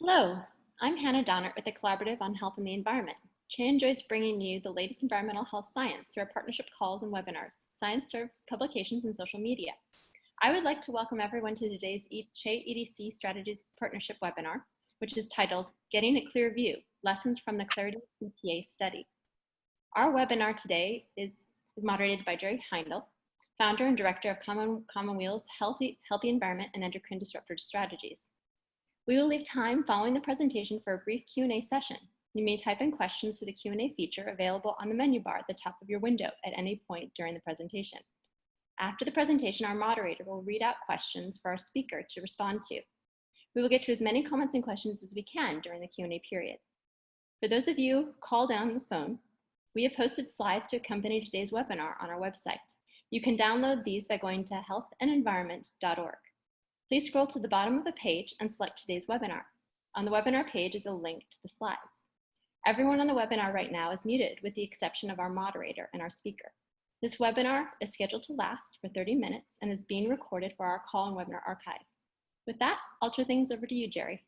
Hello, I'm Hannah Donnert with the Collaborative on Health and the Environment. CHE enjoys bringing you the latest environmental health science through our partnership calls and webinars. Science serves publications and social media. I would like to welcome everyone to today's CHE EDC Strategies Partnership webinar, which is titled Getting a Clear View, Lessons from the CLARITY BPA Study. Our webinar today is moderated by Jerry Heindel, founder and director of Commonweal's Healthy Environment and Endocrine Disruptor Strategies. We will leave time following the presentation for a brief Q&A session. You may type in questions to the Q&A feature available on the menu bar at the top of your window at any point during the presentation. After the presentation, our moderator will read out questions for our speaker to respond to. We will get to as many comments and questions as we can during the Q&A period. For those of you called in on the phone, we have posted slides to accompany today's webinar on our website. You can download these by going to healthandenvironment.org. Please scroll to the bottom of the page and select today's webinar. On the webinar page is a link to the slides. Everyone on the webinar right now is muted with the exception of our moderator and our speaker. This webinar is scheduled to last for 30 minutes and is being recorded for our call and webinar archive. With that, I'll turn things over to you, Jerry.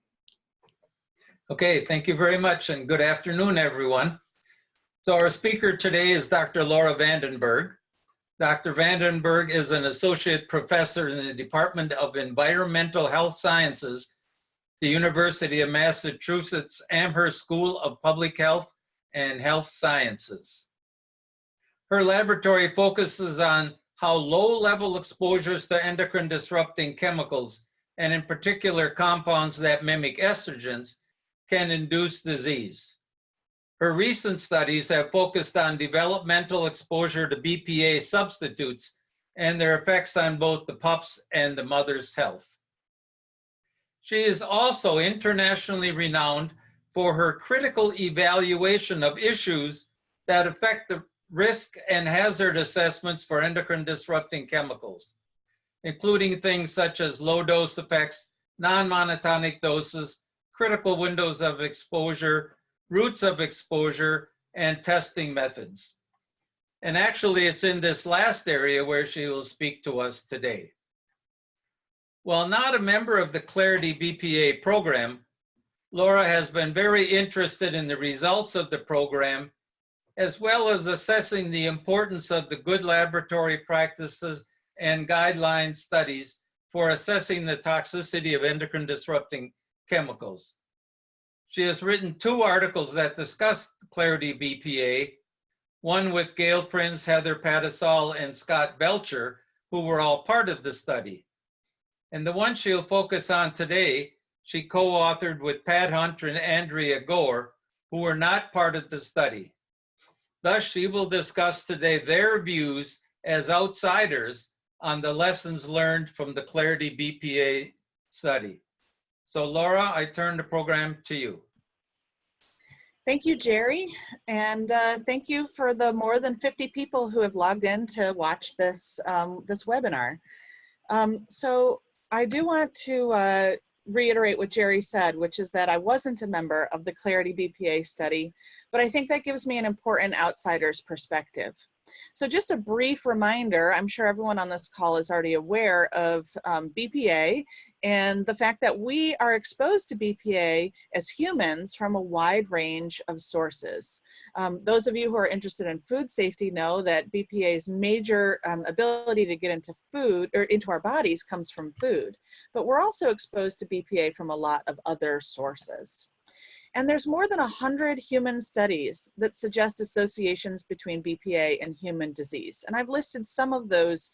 Okay, thank you very much and good afternoon, everyone. So our speaker today is Dr. Laura Vandenberg. Dr. Vandenberg is an associate professor in the Department of Environmental Health Sciences, the University of Massachusetts Amherst School of Public Health and Health Sciences. Her laboratory focuses on how low-level exposures to endocrine disrupting chemicals, and in particular compounds that mimic estrogens, can induce disease. Her recent studies have focused on developmental exposure to BPA substitutes and their effects on both the pup's and the mother's health. She is also internationally renowned for her critical evaluation of issues that affect the risk and hazard assessments for endocrine disrupting chemicals, including things such as low dose effects, non-monotonic doses, critical windows of exposure, routes of exposure, and testing methods. And actually, it's in this last area where she will speak to us today. While not a member of the CLARITY BPA program, Laura has been very interested in the results of the program, as well as assessing the importance of the good laboratory practices and guideline studies for assessing the toxicity of endocrine disrupting chemicals. She has written 2 articles that discuss CLARITY BPA, one with Gale Prince, Heather Pattisall, and Scott Belcher, who were all part of the study. And the one she'll focus on today, she co-authored with Pat Hunter and Andrea Gore, who were not part of the study. Thus, she will discuss today their views as outsiders on the lessons learned from the CLARITY BPA study. So Laura, I turn the program to you. Thank you, Jerry, and thank you for the more than 50 people who have logged in to watch this, this webinar. So I do want to reiterate what Jerry said, which is that I wasn't a member of the CLARITY BPA study, but I think that gives me an important outsider's perspective. So just a brief reminder, I'm sure everyone on this call is already aware of BPA and the fact that we are exposed to BPA as humans from a wide range of sources. Those of you who are interested in food safety know that BPA's major ability to get into food or into our bodies comes from food, but we're also exposed to BPA from a lot of other sources. And there's more than 100 human studies that suggest associations between BPA and human disease. And I've listed some of those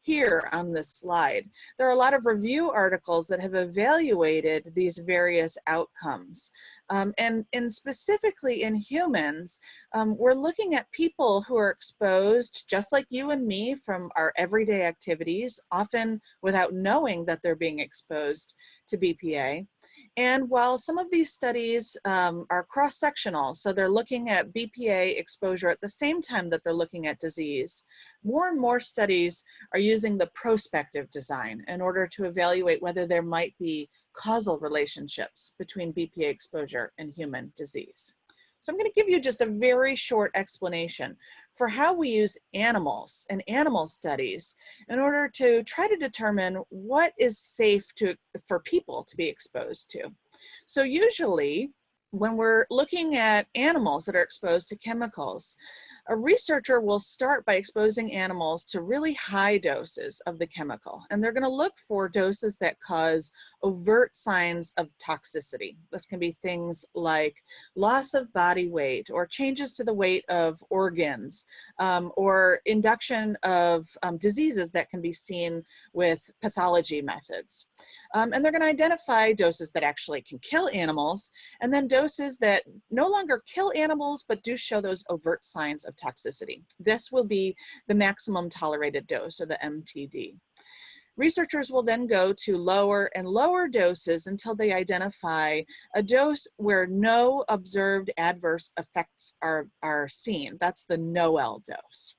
here on this slide. There are a lot of review articles that have evaluated these various outcomes. And specifically in humans, we're looking at people who are exposed, just like you and me, from our everyday activities, often without knowing that they're being exposed to BPA. And while some of these studies are cross-sectional, so they're looking at BPA exposure at the same time that they're looking at disease, more and more studies are using the prospective design in order to evaluate whether there might be causal relationships between BPA exposure and human disease. So I'm going to give you just a very short explanation for how we use animals and animal studies in order to try to determine what is safe for people to be exposed to. So usually when we're looking at animals that are exposed to chemicals, a researcher will start by exposing animals to really high doses of the chemical, and they're going to look for doses that cause overt signs of toxicity. This can be things like loss of body weight, or changes to the weight of organs, or induction of diseases that can be seen with pathology methods. And they're going to identify doses that actually can kill animals, and then doses that no longer kill animals but do show those overt signs of toxicity. This will be the maximum tolerated dose, or the MTD. Researchers will then go to lower and lower doses until they identify a dose where no observed adverse effects are seen. That's the NOEL dose.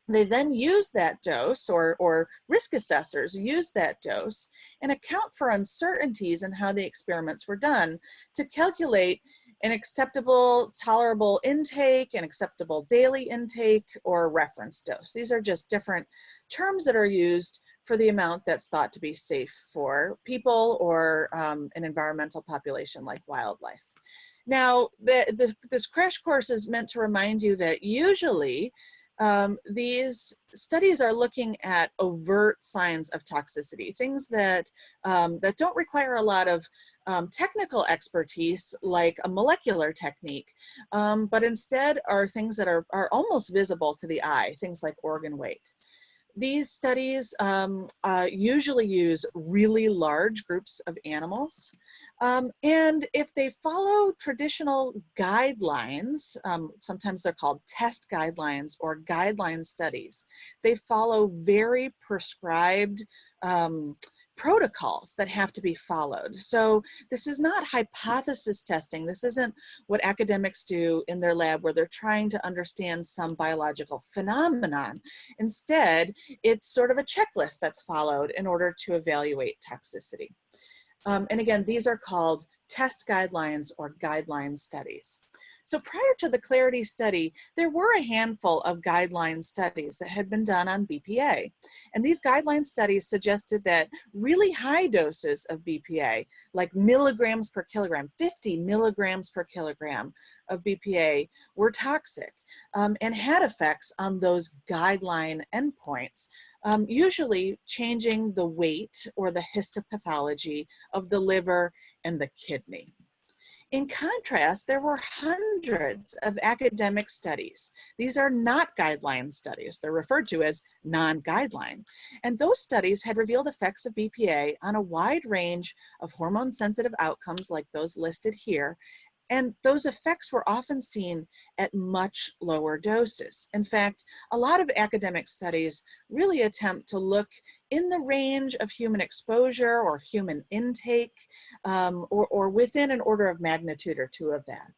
They then use that dose, or risk assessors use that dose and account for uncertainties in how the experiments were done to calculate an acceptable, tolerable intake, an acceptable daily intake, or reference dose. These are just different terms that are used for the amount that's thought to be safe for people or an environmental population like wildlife. Now, this crash course is meant to remind you that usually these studies are looking at overt signs of toxicity, things that don't require a lot of technical expertise like a molecular technique, but instead are things that are almost visible to the eye, things like organ weight. These studies usually use really large groups of animals. And if they follow traditional guidelines, sometimes they're called test guidelines or guideline studies, they follow very prescribed protocols that have to be followed. So this is not hypothesis testing. This isn't what academics do in their lab where they're trying to understand some biological phenomenon. Instead, it's sort of a checklist that's followed in order to evaluate toxicity. And again, these are called test guidelines or guideline studies. So prior to the CLARITY study, there were a handful of guideline studies that had been done on BPA. And these guideline studies suggested that really high doses of BPA, like milligrams per kilogram, 50 milligrams per kilogram of BPA, were toxic and had effects on those guideline endpoints. Usually changing the weight or the histopathology of the liver and the kidney. In contrast, there were hundreds of academic studies. These are not guideline studies. They're referred to as non-guideline. And those studies had revealed effects of BPA on a wide range of hormone-sensitive outcomes like those listed here. And those effects were often seen at much lower doses. In fact, a lot of academic studies really attempt to look in the range of human exposure or human intake, or within an order of magnitude or two of that.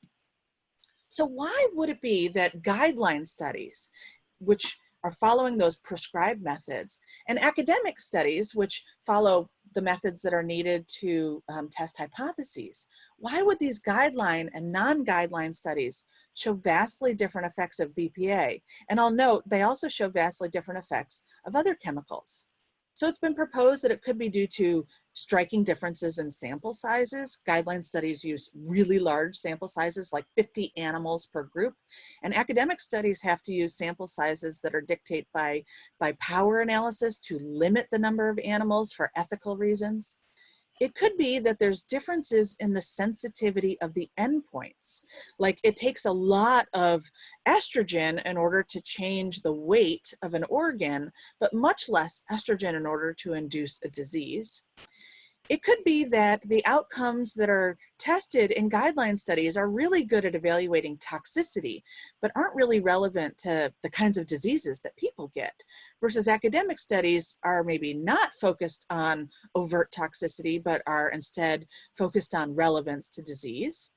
So why would it be that guideline studies, which are following those prescribed methods, and academic studies, which follow the methods that are needed to test hypotheses, why would these guideline and non-guideline studies show vastly different effects of BPA? And I'll note, they also show vastly different effects of other chemicals. So it's been proposed that it could be due to striking differences in sample sizes. Guideline studies use really large sample sizes, like 50 animals per group. And academic studies have to use sample sizes that are dictated by power analysis to limit the number of animals for ethical reasons. It could be that there's differences in the sensitivity of the endpoints. Like it takes a lot of estrogen in order to change the weight of an organ, but much less estrogen in order to induce a disease. It could be that the outcomes that are tested in guideline studies are really good at evaluating toxicity, but aren't really relevant to the kinds of diseases that people get, versus academic studies are maybe not focused on overt toxicity, but are instead focused on relevance to disease.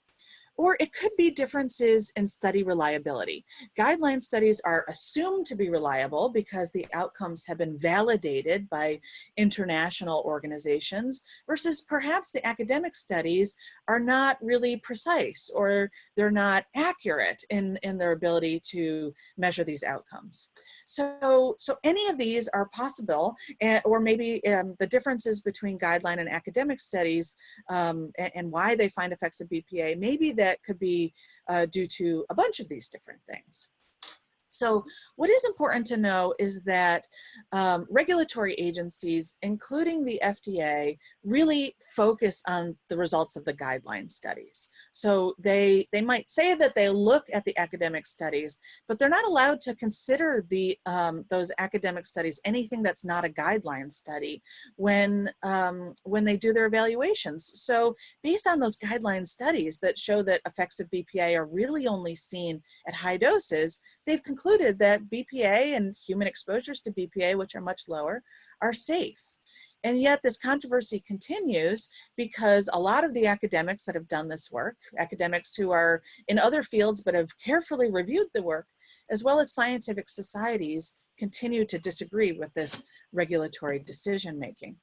Or it could be differences in study reliability. Guideline studies are assumed to be reliable because the outcomes have been validated by international organizations, versus perhaps the academic studies are not really precise, or they're not accurate in their ability to measure these outcomes. So any of these are possible, or maybe the differences between guideline and academic studies and why they find effects of BPA, maybe that could be due to a bunch of these different things. So what is important to know is that regulatory agencies, including the FDA, really focus on the results of the guideline studies. So they might say that they look at the academic studies, but they're not allowed to consider those academic studies anything that's not a guideline study when they do their evaluations. So based on those guideline studies that show that effects of BPA are really only seen at high doses, they've concluded that BPA and human exposures to BPA, which are much lower, are safe. And yet this controversy continues because a lot of the academics that have done this work, academics who are in other fields but have carefully reviewed the work, as well as scientific societies, continue to disagree with this regulatory decision making.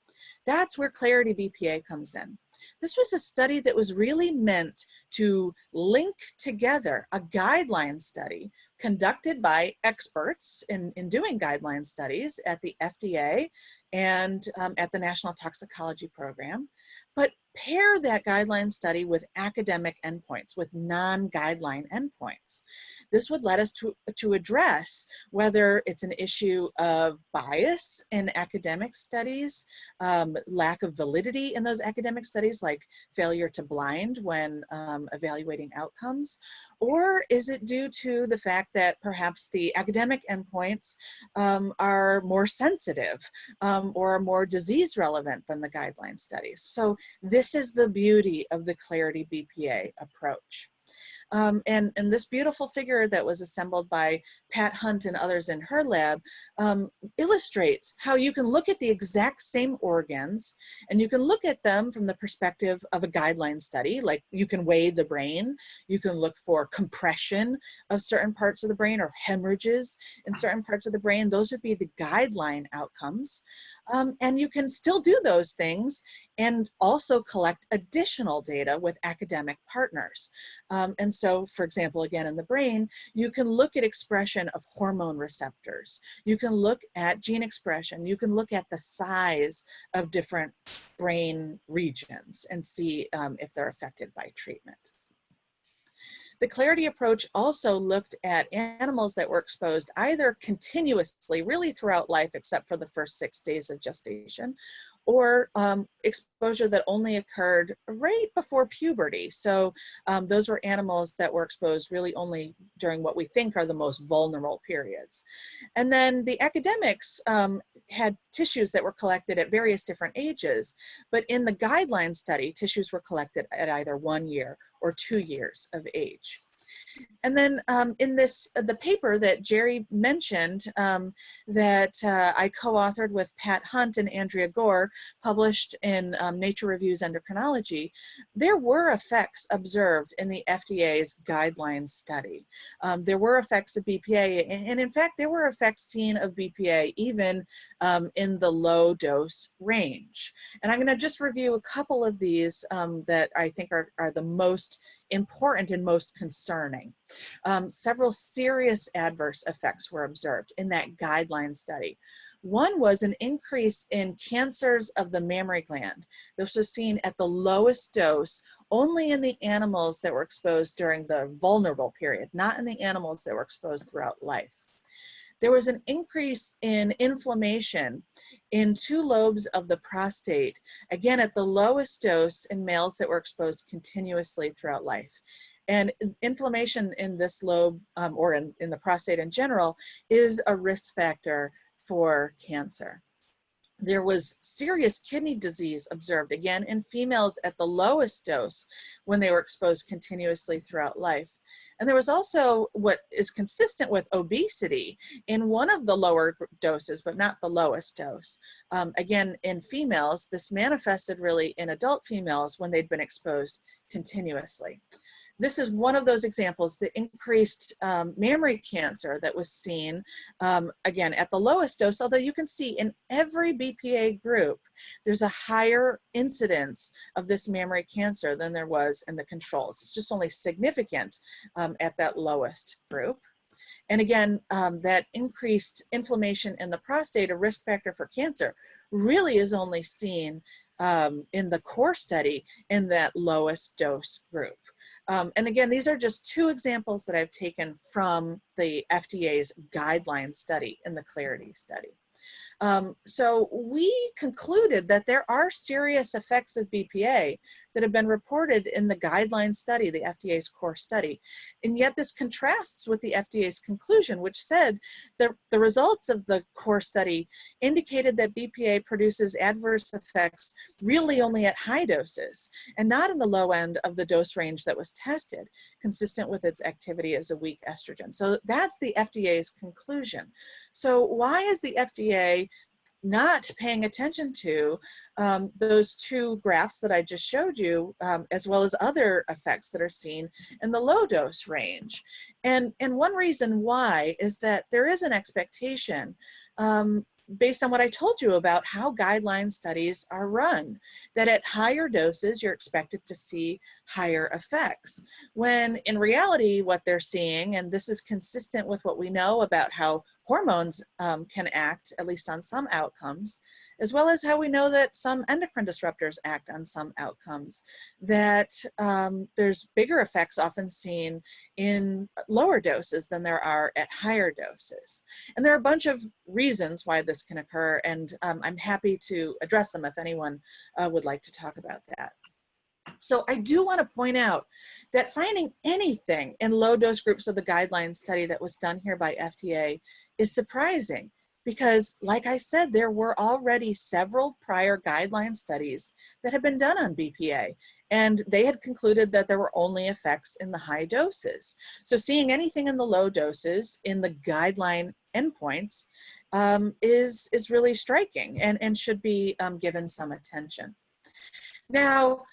That's where CLARITY BPA comes in. This was a study that was really meant to link together a guideline study conducted by experts in doing guideline studies at the FDA and at the National Toxicology Program, but pair that guideline study with academic endpoints, with non-guideline endpoints. This would let us to address whether it's an issue of bias in academic studies, lack of validity in those academic studies, like failure to blind when evaluating outcomes, or is it due to the fact that perhaps the academic endpoints are more sensitive or more disease relevant than the guideline studies. So this is the beauty of the CLARITY BPA approach. And this beautiful figure that was assembled by Pat Hunt and others in her lab illustrates how you can look at the exact same organs, and you can look at them from the perspective of a guideline study. Like, you can weigh the brain, you can look for compression of certain parts of the brain or hemorrhages in certain parts of the brain. Those would be the guideline outcomes. And you can still do those things and also collect additional data with academic partners. And so, for example, again, in the brain, you can look at expression of hormone receptors. You can look at gene expression. You can look at the size of different brain regions and see if they're affected by treatment. The CLARITY approach also looked at animals that were exposed either continuously, really throughout life, except for the first 6 days of gestation, or exposure that only occurred right before puberty. So those were animals that were exposed really only during what we think are the most vulnerable periods. And then the academics had tissues that were collected at various different ages, but in the guideline study, tissues were collected at either 1 year or 2 years of age. And then in the paper that Jerry mentioned that I co-authored with Pat Hunt and Andrea Gore, published in Nature Reviews Endocrinology, there were effects observed in the FDA's guideline study. There were effects of BPA, and in fact, there were effects seen of BPA even in the low dose range. And I'm going to just review a couple of these that I think are the most important and most concerning. Several serious adverse effects were observed in that guideline study. One was an increase in cancers of the mammary gland. This was seen at the lowest dose only in the animals that were exposed during the vulnerable period, not in the animals that were exposed throughout life. There was an increase in inflammation in 2 lobes of the prostate, again at the lowest dose in males that were exposed continuously throughout life. And inflammation in this lobe, or in the prostate in general, is a risk factor for cancer. There was serious kidney disease observed, again, in females at the lowest dose when they were exposed continuously throughout life. And there was also what is consistent with obesity in one of the lower doses, but not the lowest dose. Again, in females, this manifested really in adult females when they'd been exposed continuously. this is one of those examples, the increased mammary cancer that was seen, again, at the lowest dose, although you can see in every BPA group, there's a higher incidence of this mammary cancer than there was in the controls. It's just only significant at that lowest group. And again, that increased inflammation in the prostate, a risk factor for cancer, really is only seen in the core study in that lowest dose group. And again, these are just two examples that I've taken from the FDA's guideline study in the CLARITY study. So we concluded that there are serious effects of BPA that have been reported in the guideline study, the FDA's core study. And yet this contrasts with the FDA's conclusion, which said the results of the core study indicated that BPA produces adverse effects really only at high doses and not in the low end of the dose range that was tested, consistent with its activity as a weak estrogen. So that's the FDA's conclusion. So why is the FDA not paying attention to those two graphs that I just showed you, as well as other effects that are seen in the low dose range? And one reason why is that there is an expectation based on what I told you about how guideline studies are run, that at higher doses, you're expected to see higher effects. When in reality, what they're seeing, and this is consistent with what we know about how hormones can act, at least on some outcomes, as well as how we know that some endocrine disruptors act on some outcomes, that there's bigger effects often seen in lower doses than there are at higher doses. And there are a bunch of reasons why this can occur, and I'm happy to address them if anyone would like to talk about that. So I do want to point out that finding anything in low dose groups of the guideline study that was done here by FDA is surprising, because like I said, there were already several prior guideline studies that had been done on BPA, and they had concluded that there were only effects in the high doses. So seeing anything in the low doses in the guideline endpoints is really striking and should be given some attention. Now,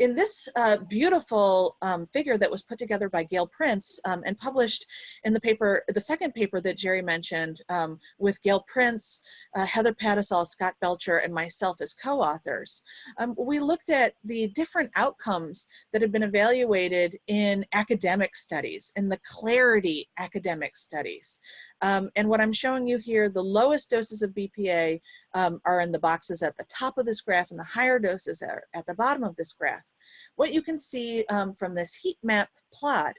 in this beautiful figure that was put together by Gale Prince and published in the paper, the second paper that Jerry mentioned, with Gale Prince, Heather Pattisall, Scott Belcher, and myself as co-authors, we looked at the different outcomes that have been evaluated in academic studies, in the CLARITY academic studies. And what I'm showing you here, the lowest doses of BPA are in the boxes at the top of this graph, and the higher doses are at the bottom of this graph. What you can see from this heat map plot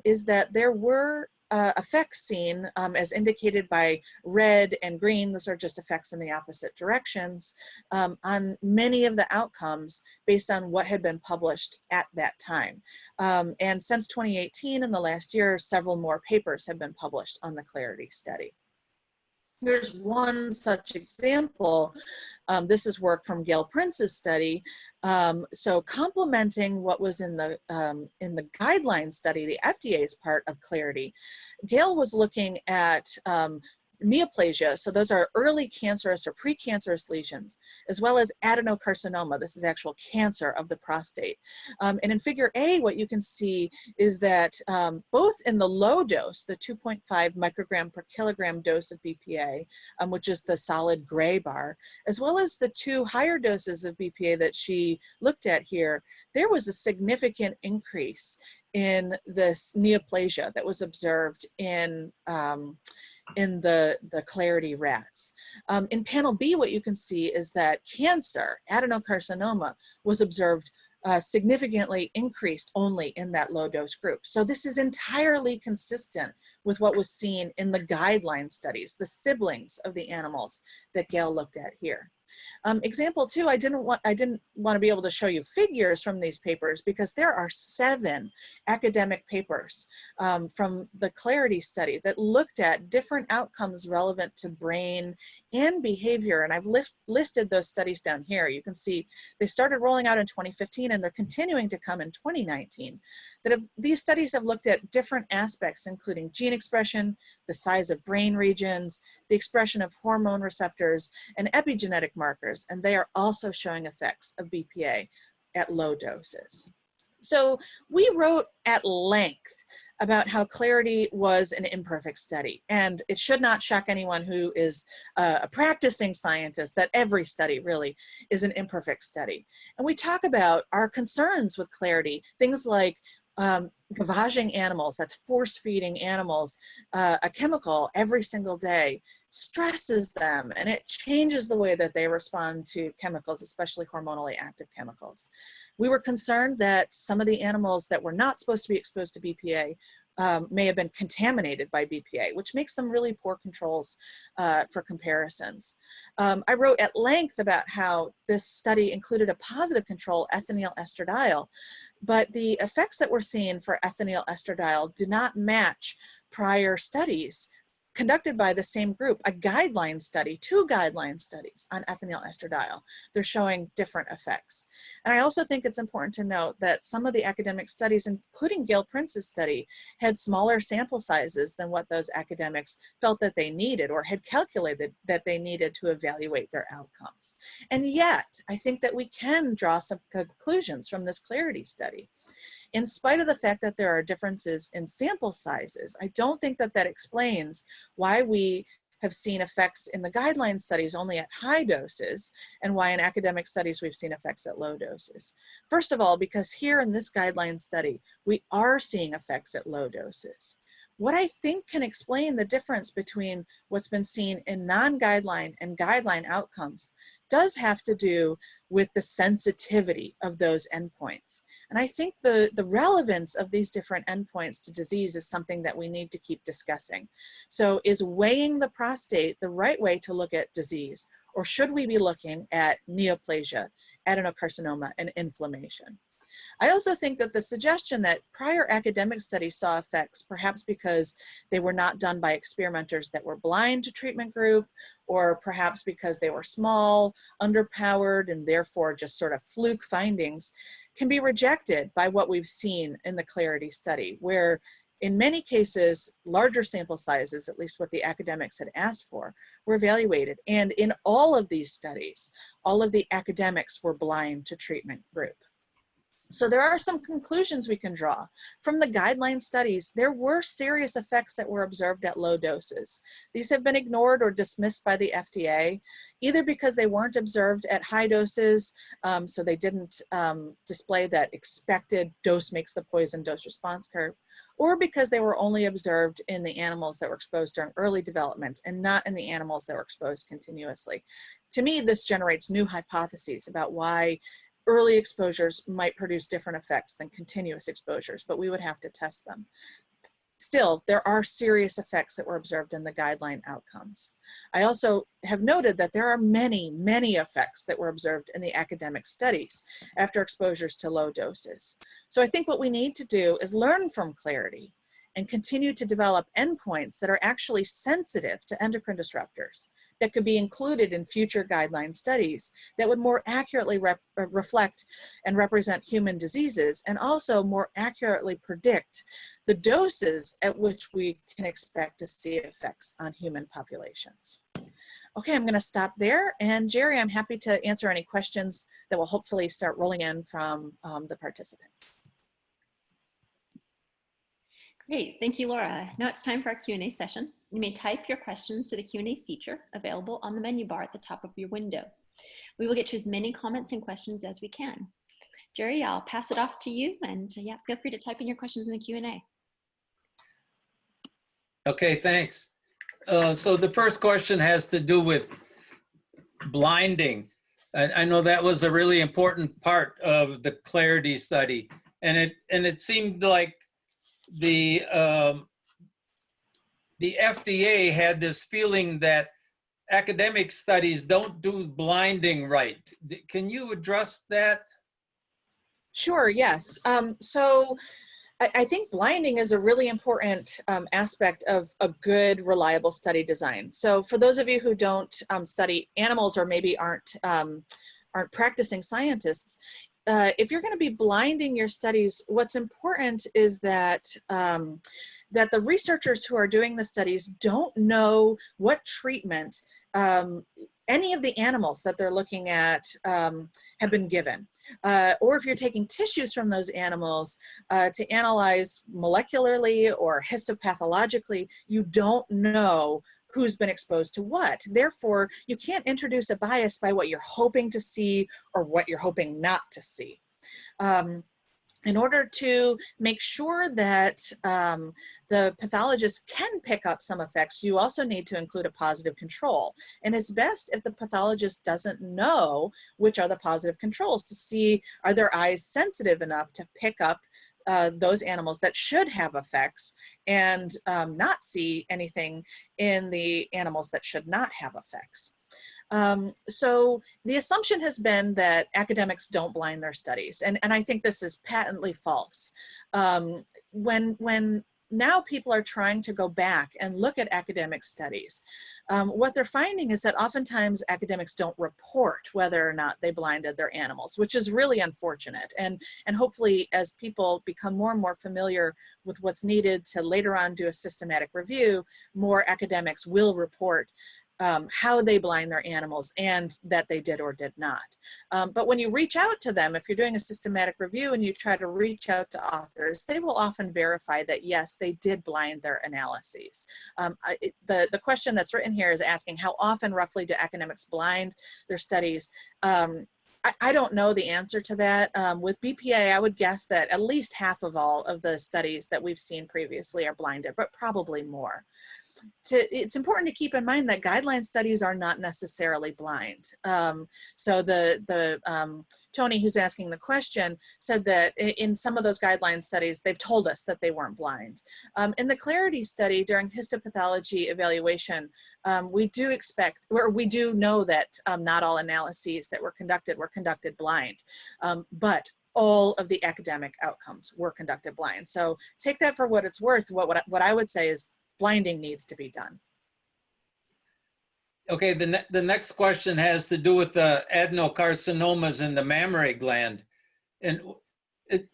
is that there were effects seen as indicated by red and green. Those are just effects in the opposite directions on many of the outcomes based on what had been published at that time. And since 2018, in the last year, several more papers have been published on the CLARITY study. There's one such example. This is work from Gale Prince's study. So complementing what was in the guideline study, the FDA's part of CLARITY, Gale was looking at neoplasia, so those are early cancerous or precancerous lesions, as well as adenocarcinoma. This is actual cancer of the prostate. And in figure A, what you can see is that both in the low dose, the 2.5 microgram per kilogram dose of BPA, which is the solid gray bar, as well as the two higher doses of BPA that she looked at here, there was a significant increase in this neoplasia that was observed in the CLARITY rats. In panel B, what you can see is that cancer, adenocarcinoma, was observed significantly increased only in that low dose group. So this is entirely consistent with what was seen in the guideline studies, the siblings of the animals that Gale looked at here. Example 2, I didn't want to be able to show you figures from these papers because there are 7 academic papers from the CLARITY study that looked at different outcomes relevant to brain and behavior, and I've listed those studies down here. You can see they started rolling out in 2015 and they're continuing to come in 2019. These studies have looked at different aspects, including gene expression, the size of brain regions, the expression of hormone receptors, and epigenetic markers, and they are also showing effects of BPA at low doses. So we wrote at length about how CLARITY was an imperfect study. And it should not shock anyone who is a practicing scientist that every study really is an imperfect study. And we talk about our concerns with CLARITY, things like gavaging animals, that's force feeding animals a chemical every single day, stresses them, and it changes the way that they respond to chemicals, especially hormonally active chemicals. We were concerned that some of the animals that were not supposed to be exposed to BPA may have been contaminated by BPA, which makes them really poor controls for comparisons. I wrote at length about how this study included a positive control, ethinyl estradiol, but the effects that we're seeing for ethinyl estradiol do not match prior studies conducted by the same group, a guideline study, 2 guideline studies on ethinyl estradiol. They're showing different effects. And I also think it's important to note that some of the academic studies, including Gale Prince's study, had smaller sample sizes than what those academics felt that they needed or had calculated that they needed to evaluate their outcomes. And yet, I think that we can draw some conclusions from this CLARITY study. In spite of the fact that there are differences in sample sizes, I don't think that that explains why we have seen effects in the guideline studies only at high doses and why in academic studies we've seen effects at low doses. First of all, because here in this guideline study, we are seeing effects at low doses. What I think can explain the difference between what's been seen in non-guideline and guideline outcomes does have to do with the sensitivity of those endpoints. And I think the relevance of these different endpoints to disease is something that we need to keep discussing. So is weighing the prostate the right way to look at disease? Or should we be looking at neoplasia, adenocarcinoma, and inflammation? I also think that the suggestion that prior academic studies saw effects, perhaps because they were not done by experimenters that were blind to treatment group, or perhaps because they were small, underpowered, and therefore just sort of fluke findings, can be rejected by what we've seen in the CLARITY study, where in many cases, larger sample sizes, at least what the academics had asked for, were evaluated. And in all of these studies, all of the academics were blind to treatment group. So there are some conclusions we can draw. From the guideline studies, there were serious effects that were observed at low doses. These have been ignored or dismissed by the FDA, either because they weren't observed at high doses, so they didn't display that expected dose makes the poison dose response curve, or because they were only observed in the animals that were exposed during early development and not in the animals that were exposed continuously. To me, this generates new hypotheses about why early exposures might produce different effects than continuous exposures, but we would have to test them. Still, there are serious effects that were observed in the guideline outcomes. I also have noted that there are many, many effects that were observed in the academic studies after exposures to low doses. So I think what we need to do is learn from CLARITY and continue to develop endpoints that are actually sensitive to endocrine disruptors, that could be included in future guideline studies that would more accurately reflect and represent human diseases, and also more accurately predict the doses at which we can expect to see effects on human populations. Okay, I'm going to stop there, and Jerry, I'm happy to answer any questions that will hopefully start rolling in from the participants. Great, thank you, Laura. Now it's time for our Q&A session. You may type your questions to the Q&A feature available on the menu bar at the top of your window. We will get to as many comments and questions as we can. Jerry, I'll pass it off to you, and yeah, feel free to type in your questions in the Q&A. Okay, thanks. So the first question has to do with blinding. I know that was a really important part of the CLARITY study, and it seemed like the FDA had this feeling that academic studies don't do blinding right. Can you address that? Sure, yes. So I think blinding is a really important aspect of a good, reliable study design. So for those of you who don't study animals or maybe aren't practicing scientists, if you're going to be blinding your studies, what's important is that that the researchers who are doing the studies don't know what treatment any of the animals that they're looking at have been given. or if you're taking tissues from those animals to analyze molecularly or histopathologically, you don't know who's been exposed to what. Therefore, you can't introduce a bias by what you're hoping to see or what you're hoping not to see. In order to make sure that the pathologist can pick up some effects, you also need to include a positive control. And it's best if the pathologist doesn't know which are the positive controls, to see, are their eyes sensitive enough to pick up those animals that should have effects, and not see anything in the animals that should not have effects. So the assumption has been that academics don't blind their studies, and I think this is patently false. When now people are trying to go back and look at academic studies, what they're finding is that oftentimes academics don't report whether or not they blinded their animals, which is really unfortunate. And hopefully, as people become more and more familiar with what's needed to later on do a systematic review, more academics will report how they blind their animals and that they did or did not. But when you reach out to them, if you're doing a systematic review and you try to reach out to authors, they will often verify that yes, they did blind their analyses. The question that's written here is asking how often roughly do academics blind their studies. I don't know the answer to that. With BPA, I would guess that at least half of all of the studies that we've seen previously are blinded, but probably more. It's important to keep in mind that guideline studies are not necessarily blind. So Tony, who's asking the question, said that in some of those guideline studies, they've told us that they weren't blind. In the CLARITY study during histopathology evaluation, we do know that not all analyses that were conducted blind, but all of the academic outcomes were conducted blind. So take that for what it's worth. What I would say is blinding needs to be done. Okay, the next question has to do with the adenocarcinomas in the mammary gland. And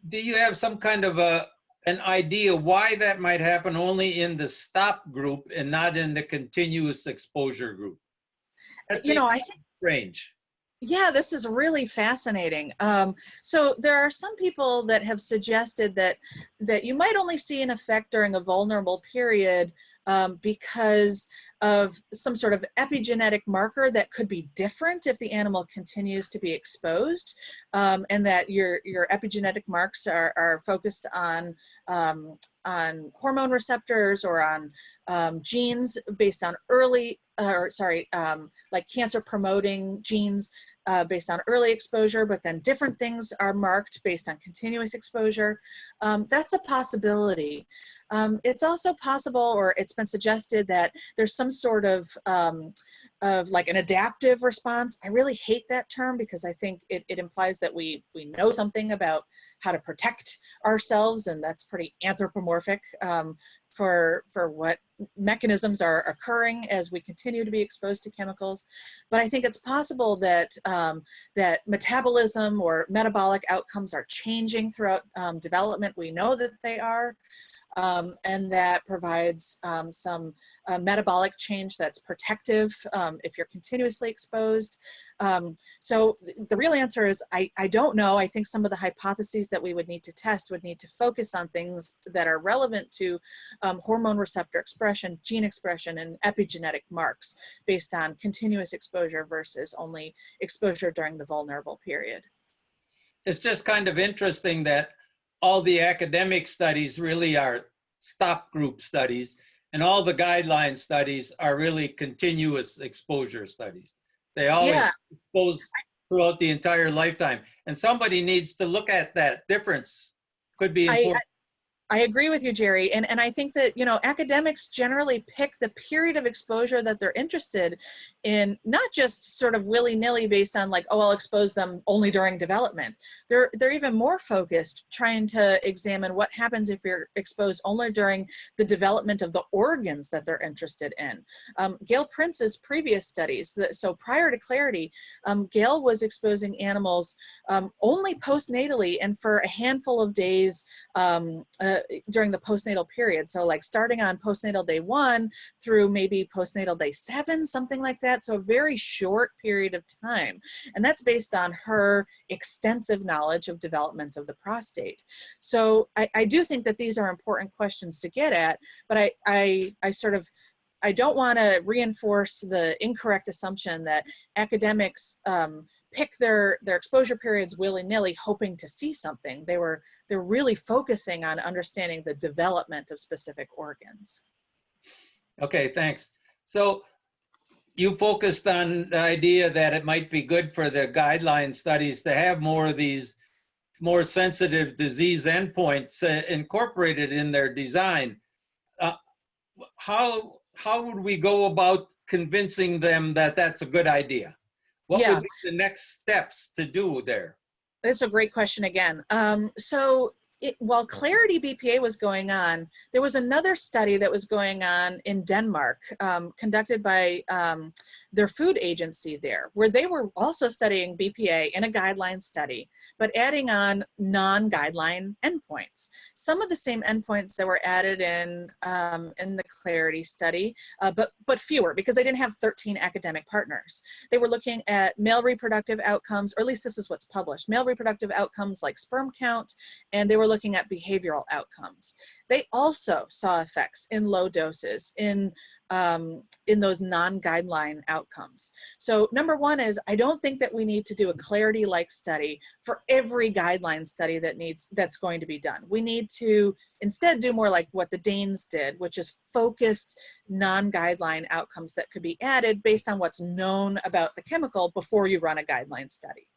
do you have some kind of an idea why that might happen only in the stop group and not in the continuous exposure group? That's, you know, I think strange. Yeah, this is really fascinating. So there are some people that have suggested that you might only see an effect during a vulnerable period because of some sort of epigenetic marker that could be different if the animal continues to be exposed, and that your epigenetic marks are focused on hormone receptors or on genes based on early, like cancer promoting genes based on early exposure, but then different things are marked based on continuous exposure. That's a possibility. It's also possible, or it's been suggested, that there's some sort of like an adaptive response. I really hate that term because I think it implies that we know something about how to protect ourselves, and that's pretty anthropomorphic for what mechanisms are occurring as we continue to be exposed to chemicals. But I think it's possible that that metabolism or metabolic outcomes are changing throughout development. We know that they are. And that provides some metabolic change that's protective if you're continuously exposed. So the real answer is I don't know. I think some of the hypotheses that we would need to test would need to focus on things that are relevant to hormone receptor expression, gene expression, and epigenetic marks based on continuous exposure versus only exposure during the vulnerable period. It's just kind of interesting that all the academic studies really are stop group studies, and all the guideline studies are really continuous exposure studies. They always expose throughout the entire lifetime. And somebody needs to look at that difference. Could be important. I agree with you, Jerry. And I think that, you know, academics generally pick the period of exposure that they're interested in, not just sort of willy-nilly based on like, oh, I'll expose them only during development. They're even more focused trying to examine what happens if you're exposed only during the development of the organs that they're interested in. Gale Prince's previous studies, so prior to CLARITY, Gale was exposing animals only postnatally and for a handful of days during the postnatal period. So like starting on postnatal day 1 through maybe postnatal day 7, something like that. So a very short period of time. And that's based on her extensive knowledge of development of the prostate. So I do think that these are important questions to get at, but I don't want to reinforce the incorrect assumption that academics pick their exposure periods willy-nilly hoping to see something. They're really focusing on understanding the development of specific organs. Okay, thanks. So you focused on the idea that it might be good for the guideline studies to have more of these more sensitive disease endpoints incorporated in their design. How would we go about convincing them that that's a good idea? What would be the next steps to do there? That's a great question again. While CLARITY BPA was going on, there was another study that was going on in Denmark, conducted by their food agency there, where they were also studying BPA in a guideline study, but adding on non-guideline endpoints. Some of the same endpoints that were added in the CLARITY study, but fewer, because they didn't have 13 academic partners. They were looking at male reproductive outcomes, or at least this is what's published, male reproductive outcomes like sperm count, and they were looking at behavioral outcomes. They also saw effects in low doses in those non-guideline outcomes. So number one is, I don't think that we need to do a CLARITY-like study for every guideline study that's going to be done. We need to instead do more like what the Danes did, which is focused non-guideline outcomes that could be added based on what's known about the chemical before you run a guideline study.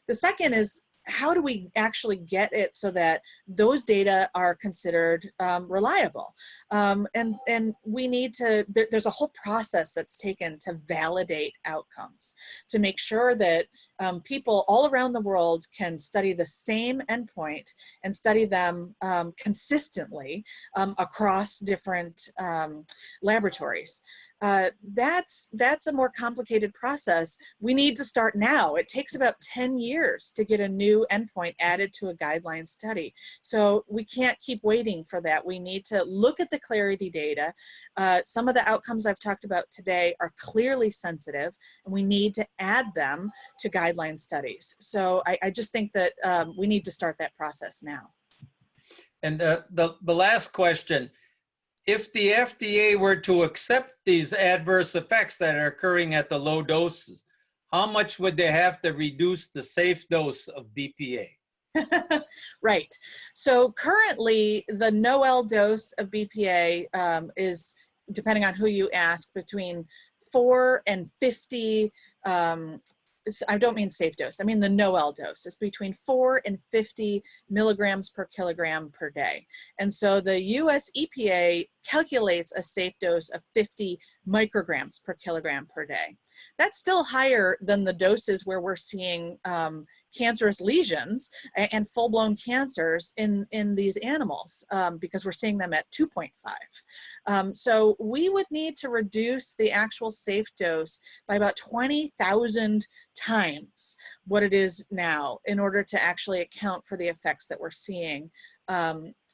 The second is, how do we actually get it so that those data are considered reliable? And we need to, there's a whole process that's taken to validate outcomes, to make sure that people all around the world can study the same endpoint and study them consistently across different laboratories. That's a more complicated process. We need to start now. It takes about 10 years to get a new endpoint added to a guideline study. So we can't keep waiting for that. We need to look at the CLARITY data. Some of the outcomes I've talked about today are clearly sensitive, and we need to add them to guideline studies. So I just think that we need to start that process now. And the last question, if the FDA were to accept these adverse effects that are occurring at the low doses, how much would they have to reduce the safe dose of BPA? Right. So currently, the NOEL dose of BPA is, depending on who you ask, between 4 and 50. I don't mean safe dose, I mean the NOEL dose. It's between 4 and 50 milligrams per kilogram per day. And so the US EPA calculates a safe dose of 50 micrograms per kilogram per day. That's still higher than the doses where we're seeing cancerous lesions and full-blown cancers in these animals, because we're seeing them at 2.5. So we would need to reduce the actual safe dose by about 20,000 times what it is now in order to actually account for the effects that we're seeing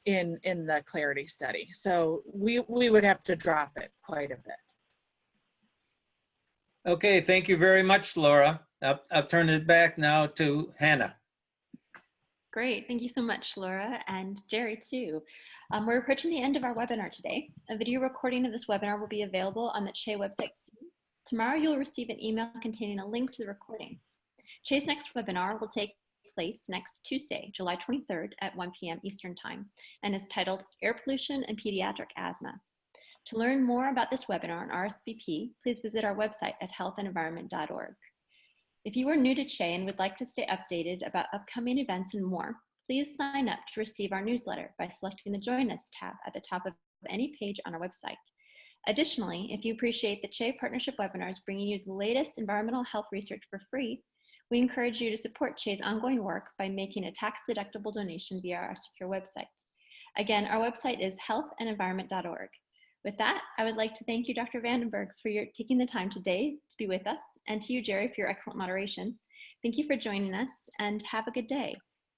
in the CLARITY study. So we would have to drop it quite a bit. Okay, thank you very much, Laura. I'll turn it back now to Hannah. Great, thank you so much, Laura, and Jerry too. We're approaching the end of our webinar today. A video recording of this webinar will be available on the CHE website soon. Tomorrow you'll receive an email containing a link to the recording. CHE's next webinar will take place next Tuesday, July 23rd at 1 p.m. Eastern Time, and is titled Air Pollution and Pediatric Asthma. To learn more about this webinar and RSVP, please visit our website at healthandenvironment.org. If you are new to CHE and would like to stay updated about upcoming events and more, please sign up to receive our newsletter by selecting the Join Us tab at the top of any page on our website. Additionally, if you appreciate the CHE Partnership webinars bringing you the latest environmental health research for free, we encourage you to support CHE's ongoing work by making a tax-deductible donation via our secure website. Again, our website is healthandenvironment.org. With that, I would like to thank you, Dr. Vandenberg, for taking the time today to be with us, and to you, Jerry, for your excellent moderation. Thank you for joining us, and have a good day.